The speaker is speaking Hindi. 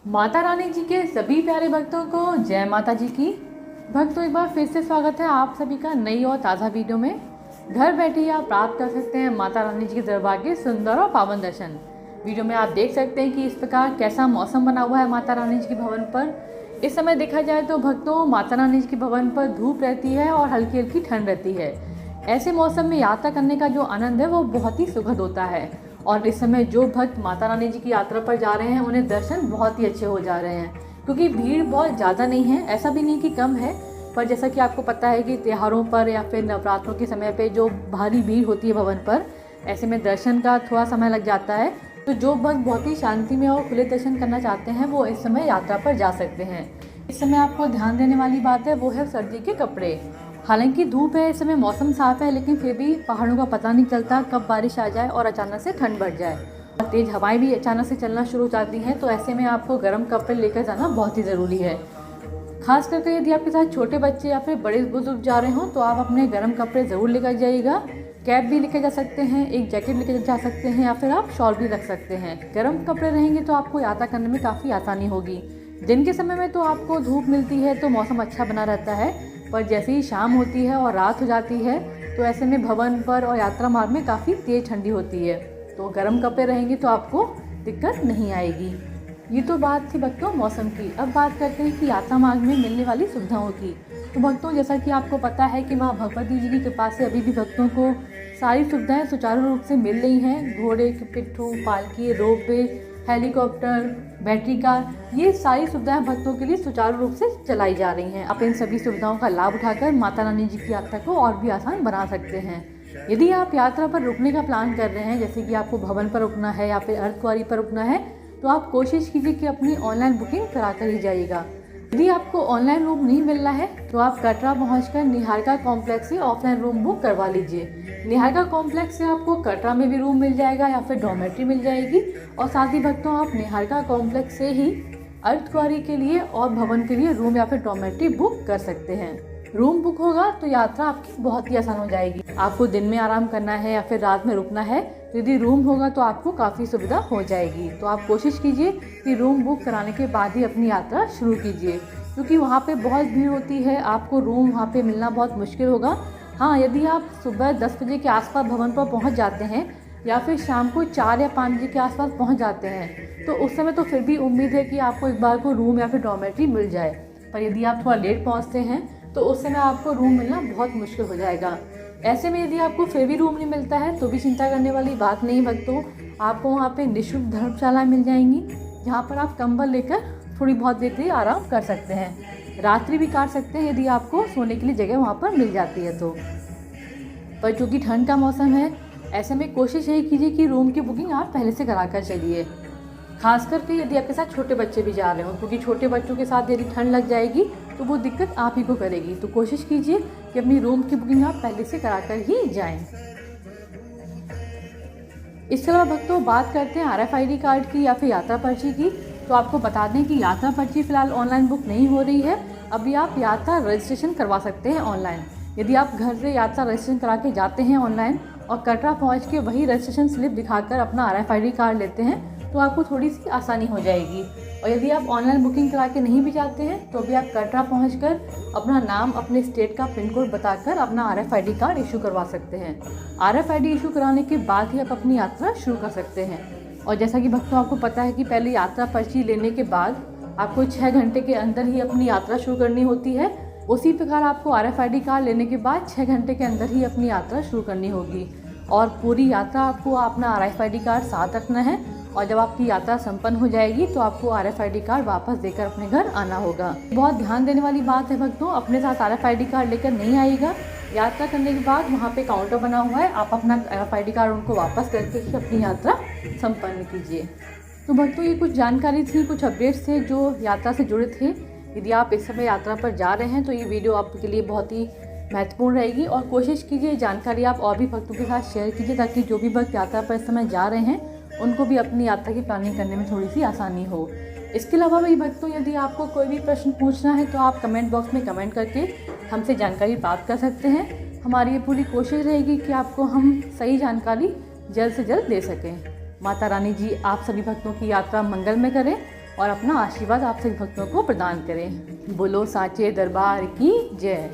माता रानी जी के सभी प्यारे भक्तों को जय माता जी की। भक्तों, एक बार फिर से स्वागत है आप सभी का नई और ताज़ा वीडियो में। घर बैठे ही आप प्राप्त कर सकते हैं माता रानी जी के दरबार के सुंदर और पावन दर्शन। वीडियो में आप देख सकते हैं कि इस प्रकार कैसा मौसम बना हुआ है माता रानी जी के भवन पर। इस समय देखा जाए तो भक्तों, माता रानी जी के भवन पर धूप रहती है और हल्की हल्की ठंड रहती है। ऐसे मौसम में यात्रा करने का जो आनंद है वो बहुत ही सुखद होता है। और इस समय जो भक्त माता रानी जी की यात्रा पर जा रहे हैं उन्हें दर्शन बहुत ही अच्छे हो जा रहे हैं, क्योंकि भीड़ बहुत ज़्यादा नहीं है, ऐसा भी नहीं कि कम है। पर जैसा कि आपको पता है कि त्योहारों पर या फिर नवरात्रों के समय पे जो भारी भीड़ होती है भवन पर, ऐसे में दर्शन का थोड़ा समय लग जाता है। तो जो भक्त बहुत ही शांति में और खुले दर्शन करना चाहते हैं वो इस समय यात्रा पर जा सकते हैं। इस समय आपको ध्यान देने वाली बात है वो है सर्दी के कपड़े। हालांकि धूप है, इस समय मौसम साफ है, लेकिन फिर भी पहाड़ों का पता नहीं चलता कब बारिश आ जाए और अचानक से ठंड बढ़ जाए और तेज़ हवाएं भी अचानक से चलना शुरू हो जाती हैं। तो ऐसे में आपको गर्म कपड़े लेकर जाना बहुत ही ज़रूरी है। खास करके यदि आपके साथ छोटे बच्चे या फिर बड़े बुजुर्ग जा रहे हों तो आप अपने गर्म कपड़े ज़रूर लेकर जाइएगा। कैप भी लेकर जा सकते हैं, एक जैकेट लेकर जा सकते हैं या फिर आप शॉल भी रख सकते हैं। गर्म कपड़े रहेंगे तो आपको यात्रा करने में काफ़ी आसानी होगी। दिन के समय में तो आपको धूप मिलती है तो मौसम अच्छा बना रहता है, पर जैसे ही शाम होती है और रात हो जाती है तो ऐसे में भवन पर और यात्रा मार्ग में काफ़ी तेज़ ठंडी होती है। तो गर्म कपड़े रहेंगे तो आपको दिक्कत नहीं आएगी। ये तो बात थी भक्तों मौसम की। अब बात करते हैं कि यात्रा मार्ग में मिलने वाली सुविधाओं की। तो भक्तों, जैसा कि आपको पता है कि माँ भगवती जी की कृपा से अभी भी भक्तों को सारी सुविधाएं सुचारू रूप से मिल रही हैं। घोड़े के पिट्ठू, पालकी, रोपवे, हेलीकॉप्टर, बैटरी कार, ये सारी सुविधाएं भक्तों के लिए सुचारू रूप से चलाई जा रही हैं। आप इन सभी सुविधाओं का लाभ उठाकर माता रानी जी की यात्रा को और भी आसान बना सकते हैं। यदि आप यात्रा पर रुकने का प्लान कर रहे हैं, जैसे कि आपको भवन पर रुकना है या फिर अर्धकुंवारी पर रुकना है, तो आप कोशिश कीजिए कि अपनी ऑनलाइन बुकिंग करा कर ही जाइएगा। यदि आपको ऑनलाइन रूम नहीं मिल रहा है तो आप कटरा पहुंचकर निहारिका कॉम्प्लेक्स से ऑफलाइन रूम बुक करवा लीजिए। निहारिका कॉम्प्लेक्स से आपको कटरा में भी रूम मिल जाएगा या फिर डॉर्मेट्री मिल जाएगी। और साथ ही भक्तों, आप निहारिका कॉम्प्लेक्स से ही अर्धकुंवारी के लिए और भवन के लिए रूम या फिर डॉर्मेट्री बुक कर सकते हैं। रूम बुक होगा तो यात्रा आपकी बहुत ही आसान हो जाएगी। आपको दिन में आराम करना है या फिर रात में रुकना है, यदि रूम होगा तो आपको काफ़ी सुविधा हो जाएगी। तो आप कोशिश कीजिए कि रूम बुक कराने के बाद ही अपनी यात्रा शुरू कीजिए, क्योंकि वहाँ पे बहुत भीड़ होती है, आपको रूम वहाँ पे मिलना बहुत मुश्किल होगा। हाँ, यदि आप सुबह 10 बजे के आसपास भवन पर पहुँच जाते हैं या फिर शाम को 4 या 5 बजे के आसपास पहुँच जाते हैं तो उस समय तो फिर भी उम्मीद है कि आपको एक बार को रूम या फिर डॉर्मेट्री मिल जाए। पर यदि आप थोड़ा लेट पहुँचते हैं तो उस समय आपको रूम मिलना बहुत मुश्किल हो जाएगा। ऐसे में यदि आपको फिर भी रूम नहीं मिलता है तो भी चिंता करने वाली बात नहीं भक्तों, आपको वहाँ पे निःशुल्क धर्मशालाएं मिल जाएंगी, जहाँ पर आप कंबल लेकर थोड़ी बहुत देर के लिए आराम कर सकते हैं। रात्रि भी काट सकते हैं यदि आपको सोने के लिए जगह वहाँ पर मिल जाती है तो। पर चूँकि ठंड का मौसम है, ऐसे में कोशिश यही कीजिए कि रूम की बुकिंग आप पहले से करा कर चलिए। खास करके यदि आपके साथ छोटे बच्चे भी जा रहे हो, क्योंकि छोटे बच्चों के साथ यदि ठंड लग जाएगी तो वो दिक्कत आप ही को करेगी। तो कोशिश कीजिए कि अपनी रूम की बुकिंग आप पहले से कराकर ही जाएं। इसके अलावा भक्तों, बात करते हैं RFID कार्ड की या फिर यात्रा पर्ची की। तो आपको बता दें कि यात्रा पर्ची फ़िलहाल ऑनलाइन बुक नहीं हो रही है। अभी आप यात्रा रजिस्ट्रेशन करवा सकते हैं ऑनलाइन। यदि आप घर से यात्रा रजिस्ट्रेशन करा के जाते हैं ऑनलाइन और कटरा पहुँच के वही रजिस्ट्रेशन स्लिप दिखाकर अपना RFID कार्ड लेते हैं तो आपको थोड़ी सी आसानी हो जाएगी। और यदि आप ऑनलाइन बुकिंग करा के नहीं भी जाते हैं तो भी आप कटरा पहुंचकर अपना नाम, अपने स्टेट का पिन कोड बताकर अपना RFID कार्ड इशू करवा सकते हैं। RFID इशू कराने के बाद ही आप अपनी यात्रा शुरू कर सकते हैं। और जैसा कि भक्तों आपको पता है कि पहले यात्रा पर्ची लेने के बाद आपको 6 घंटे के अंदर ही अपनी यात्रा शुरू करनी होती है, उसी प्रकार आपको RFID कार्ड लेने के बाद 6 घंटे के अंदर ही अपनी यात्रा शुरू करनी होगी। और पूरी यात्रा आपको अपना RFID कार्ड साथ रखना है और जब आपकी यात्रा संपन्न हो जाएगी तो आपको RFID कार्ड वापस देकर अपने घर आना होगा। बहुत ध्यान देने वाली बात है भक्तों, अपने साथ RFID कार्ड लेकर नहीं आइएगा। यात्रा करने के बाद वहाँ पे काउंटर बना हुआ है, आप अपना RFID कार्ड उनको वापस करके ही अपनी यात्रा संपन्न कीजिए। तो भक्तों, ये कुछ जानकारी थी, कुछ अपडेट्स थे जो यात्रा से जुड़े थे। यदि आप इस समय यात्रा पर जा रहे हैं तो ये वीडियो आपके लिए बहुत ही महत्वपूर्ण रहेगी और कोशिश कीजिए जानकारी आप और भी भक्तों के साथ शेयर कीजिए, ताकि जो भी भक्त यात्रा पर इस समय जा रहे हैं उनको भी अपनी यात्रा की प्लानिंग करने में थोड़ी सी आसानी हो। इसके अलावा भी भक्तों, यदि आपको कोई भी प्रश्न पूछना है तो आप कमेंट बॉक्स में कमेंट करके हमसे जानकारी प्राप्त कर सकते हैं। हमारी ये पूरी कोशिश रहेगी कि आपको हम सही जानकारी जल्द से जल्द दे सकें। माता रानी जी आप सभी भक्तों की यात्रा मंगल में करें और अपना आशीर्वाद आप सभी भक्तों को प्रदान करें। बोलो साचे दरबार की जय।